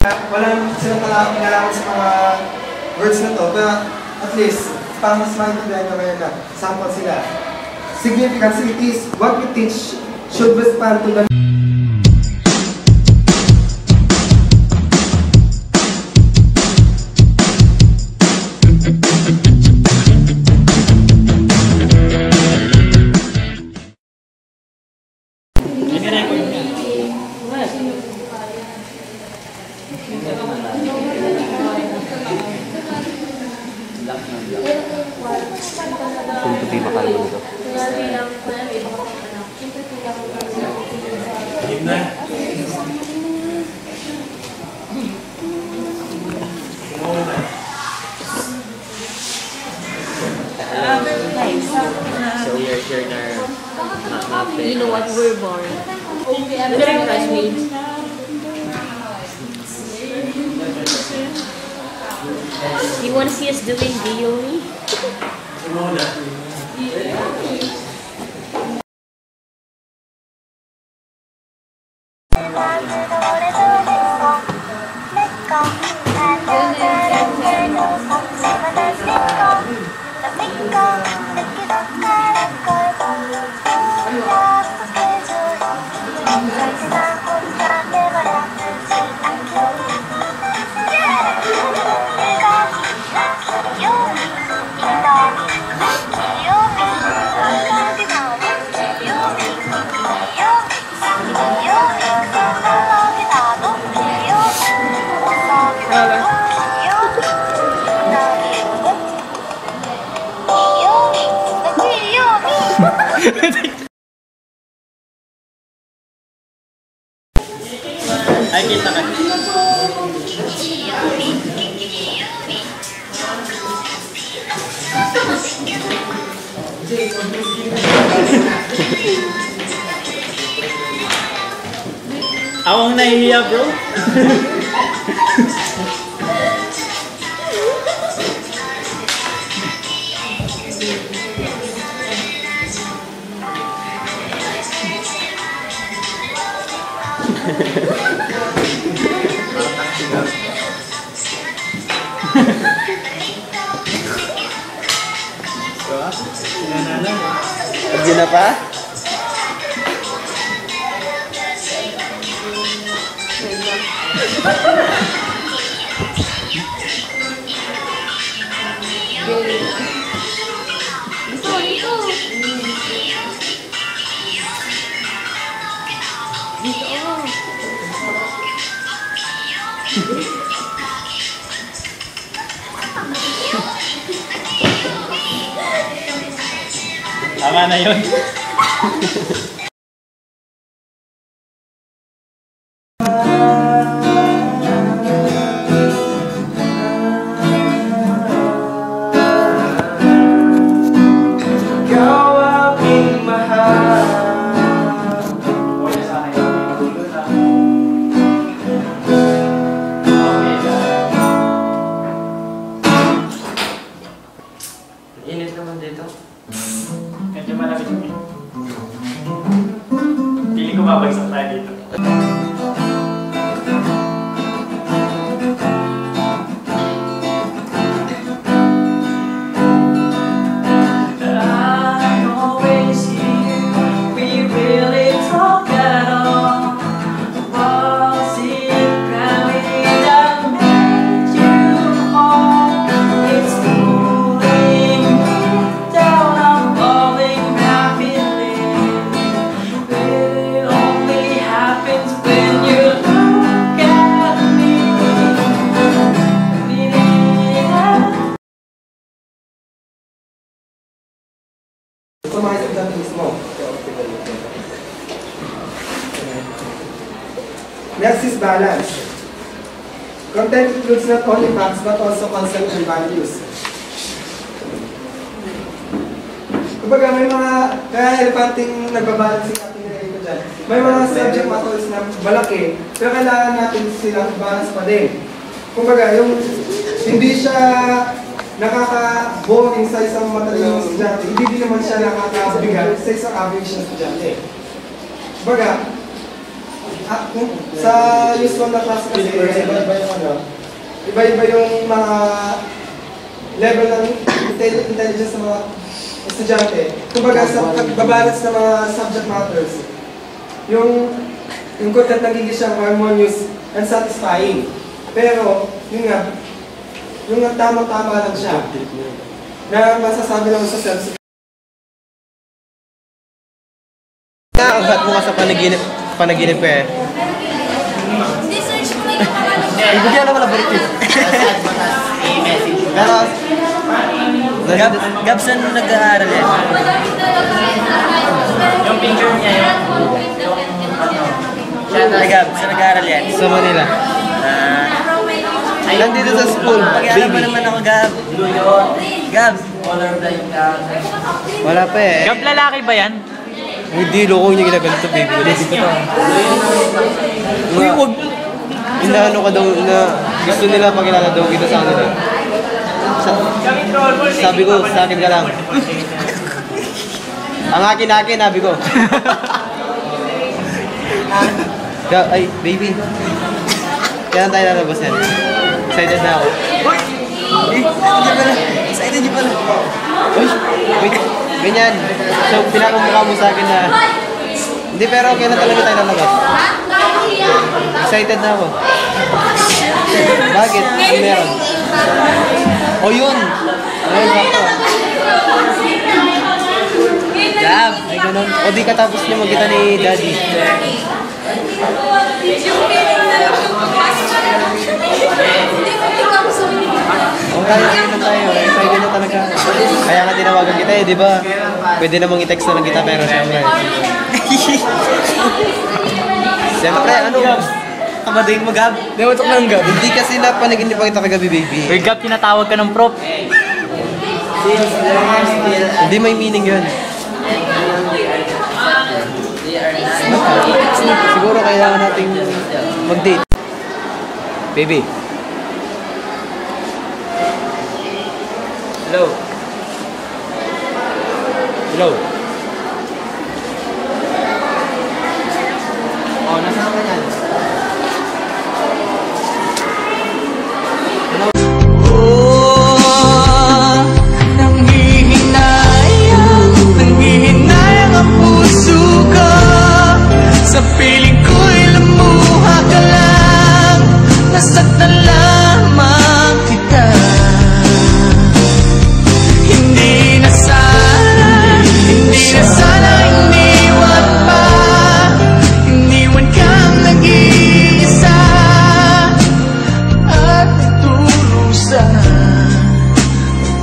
Walang silang kinalaman sa mga words na to, pero at least, para mas maintindihan nyo ngayon na sample sila. Significance, it is what we teach should respond to the So we are here in our map. You know what? We're born. We're our classmates. You want to see us doing DOE? Ay, kita ka. Awang nahihiya, bro. Nandiyan na pa? Tama na yun. Init naman dito. Medyo malamig yun. Piling ko mabagsak tayo dito. Kumain sa mismo. Next is balance. Content includes not only facts but also concepts and values. Kumbaga may mga, kaya elefanting nagbabalance yung ating nilagay ko dyan. May mga subject matters na malaki, pero kailangan natin silang balance pa din. Kumbaga yung hindi siya nakaka-boring sa isang matalinong estudyante, hindi din naman siya nakaka-bigat sa isang average na estudyante. Kumbaga, sa usual na class kasi, iba-iba yung mga level ng intelligence ng mga estudyante. Kumbaga, sa pagbabalance ng mga subject matters, yung content nagiging siyang harmonious and satisfying. Pero, yun nga, yung tamang-tama lang siya, na masasabi lang sa self. Ugat mo ka sa panaginip ko eh. Hindi, search mo lang yung pangalan niya. Ibigyan naman na baritis. Pero, Gabson nag-aaral yan. Yung picture niya yun. Ay, Gabs, saan nag-aaral yan? Sa Manila. Nandito sa school. Pag-aaral mo naman ako, Gab. Gabs. Wala pa eh. Gab, lalaki ba yan? Hindi, loko niya ginaganito, baby. Hindi ko to. Uy, wag. Inaano ka daw na gusto nila pakilala daw kita sa kanila. Sabi ko, sa akin ka lang. Ang akin, sabi ko. Ay, baby. Kailan tayo lalabas yan? Excited na ako. Excited niyo pala. Uy, wait. Ganyan. So, pinakamukha mo sa akin na... Hindi, pero kailan talaga tayo lalabas? Excited na ako. Bakit? Ano meron? O yun! Ayun, sakto. Gab! Ay, ganun. O di katapos niyo magkita ni Daddy. O tayo na tayo. Excited na talaga. Kaya nga tinawagan kita eh, di ba? Pwede namang i-text na lang kita pero syempre. Siyempre, ano? Kamadayin mo, Gab. Nawatok lang, Gab. Hindi kasi na panaginip pa kita kagabi, baby. Uy, Gab, tinatawag ka ng prof. Hindi may meaning yun. Siguro kailangan nating mag-date. Baby. Hello. Hello. Oh, nasaan ka yan? Nanghihinayang ang puso ko. Sa piling ko'y lumuha ka lang. Nasaktan lamang kita. Hindi na sana iniwan pa. Iniwan kang nag-iisa at nagturusa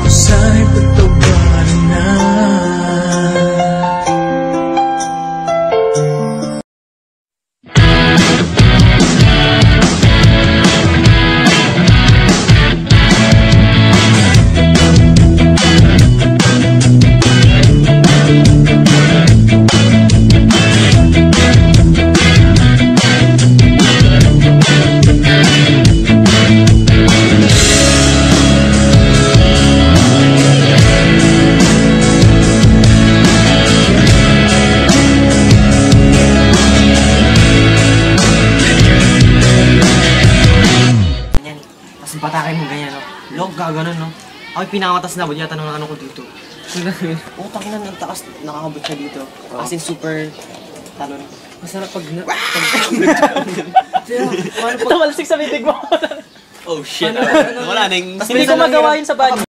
kung sa'y patawarin na. Tapos patakay mo ganyan, no? Log ka, ganun, no? Ako'y pinakamatas na, yata ng ano ko dito. Utak na, ang taas, nakakabot siya dito. As in, super talon. Masarap pag... Tumalsik sa bibig mo. Oh shit. Wala na yung... Hindi ko magawa yun sa banyo.